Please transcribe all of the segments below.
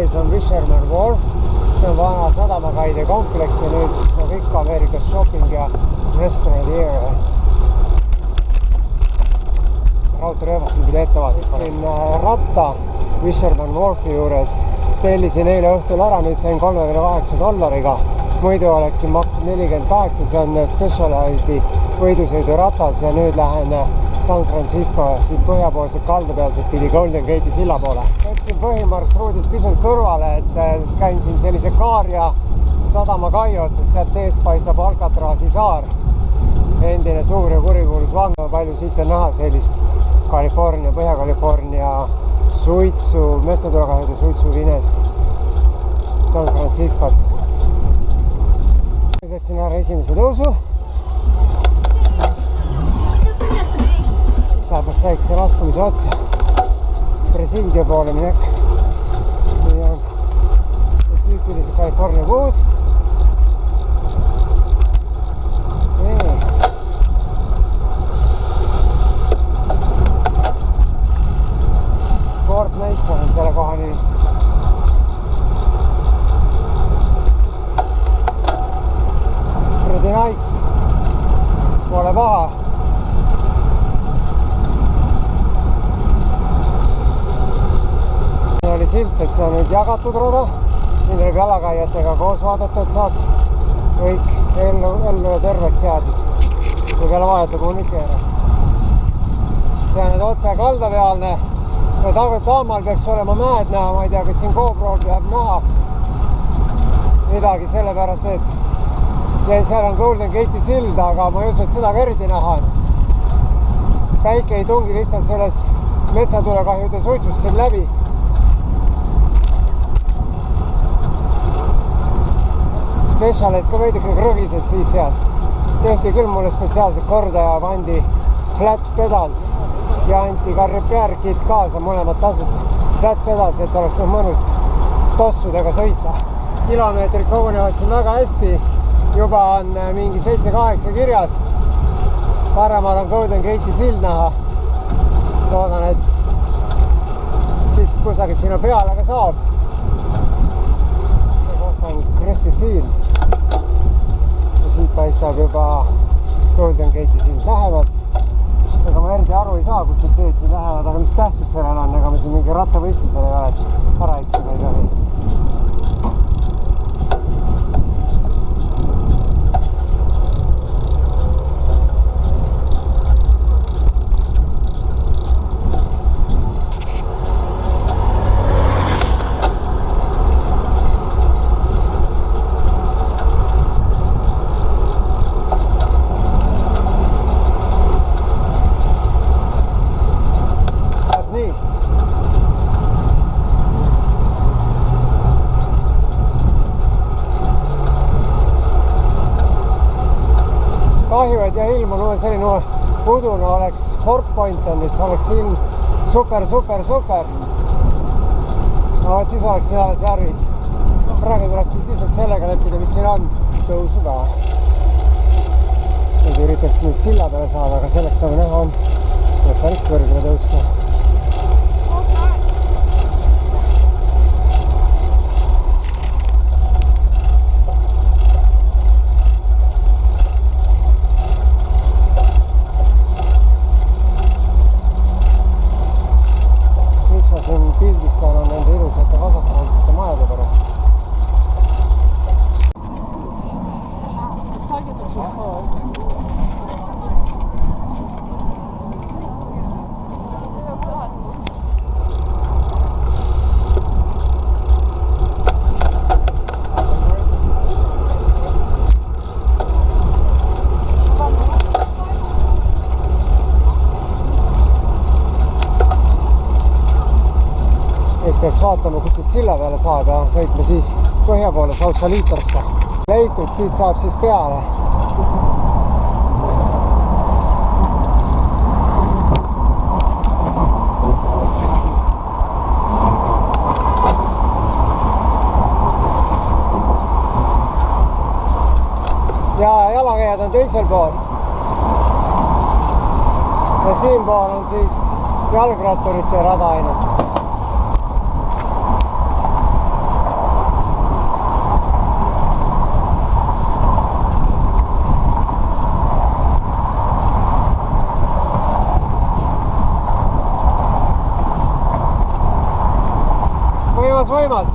ees on Fisherman Wharf, see on vana sadamakaide kompleks ja nüüd see on kõik Ameerikas shopping ja restaurant area. Raudteerööbast pidi ettevaatlik. Siin ratta Fisherman Wharfi juures tellisin eile õhtul ära, nüüd sain $38. Muidu oleksin maksnud 48, see on Specializedi võidusõiduratas ja nüüd lähen San Francisco siit põhjapoolselt kalda pealselt pidi Golden Gate'i silla poole. Võtsin põhimarsruudilt pisut kõrvale, et käin siin sellise Kaaria sadamakai otsas, sealt eest paistab Alcatrazi saar. Endine suur ja kurikuulus vang, palju siit on näha sellist California, Põhja-California suitsu, metsatulekahjude suitsuvinest San Franciscot. Tõstsin ära esimese tõusu. Saabast väikse laskumise otsa. Presiidia poole minek. Nii on tüüpilised California puud. Fort Mason on selle koha nimi. Pretty nice. Pole paha. Siin oli silt, et see on nüüd jagatud rada. Siin tuleb jalakäijatega koos vaadata, et saaks kõik ellu ja terveks jäädud. Kui peale vaadata, kuhu mitte ära. See on nüüd otse kaldapealne. Ja taamal peaks olema mäed näha, ma ei tea, kas siin GoPro'l peab näha midagi sellepärast, et ja seal on Golden Gate'i sild, aga ma ei usu, et seda ka eriti näha on. Päike ei tungi lihtsalt sellest metsatulekahjude suitsust siin läbi. Specialized ka veidike krõgiseb siit sealt. Tehti küll mulle spetsiaalselt korda ja pandi flat pedals ja anti ka repair kit kaasa, mõlemad tasuta flat pedals, et oleks mõnus tossudega sõita. Kilomeetrid kogunevad siin väga hästi, juba on mingi 7-8 kirjas. Paremal on Golden Gate'i sild näha. Loodan, et siit kusagil sinna peale ka saab. See koht on Cressy Field ja siit paistab juba Golden Gate'i sild lähemalt. Ega ma eriti aru ei saa, kus need teed siin lähevad, aga mis tähtsus sellel on, ega me siin mingi rattavõistlusel ei ole, et ära eksida ei tohi. Kahju, et ja ilm on selline udune oleks Fort Point on, et see oleks ilm super. No siis oleks siin alles värvid. Praegu tuleb siis lihtsalt sellega leppida, mis siin on tõusu ka. Nüüd üritaks nüüd silla peale saada, aga selleks nagu näha on, et päris kõrgele tõusta. Pildistan on nende ilusate vasakpoolsete majade pärast. Peaks vaatama, kus siit silla peale saab ja sõitma siis põhja poole Sausalitosse. Leitud, siit saab siis peale. Ja jalakäijad on teisel pool. Ja siinpool on siis jalgratturite rada ainult. võimas.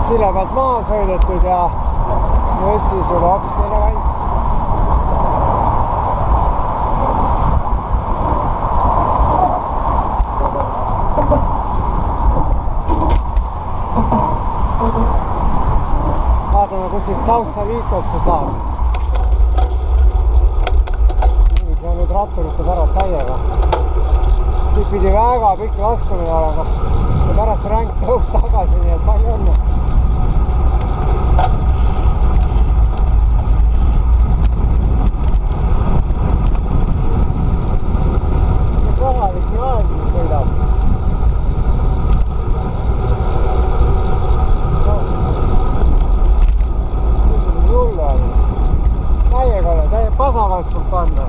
Silla pealt maha sõidetud ja nüüd siis juba hoopis teine kant. Vaatame, kus siit Sausalitosse saab. Nii, see on nüüd ratturite päralt täiega. Siit pidi väga pikk laskumine olema ja pärast ränk tõus tagasi, nii et palju õnne. Täiega tasakaalustult panna.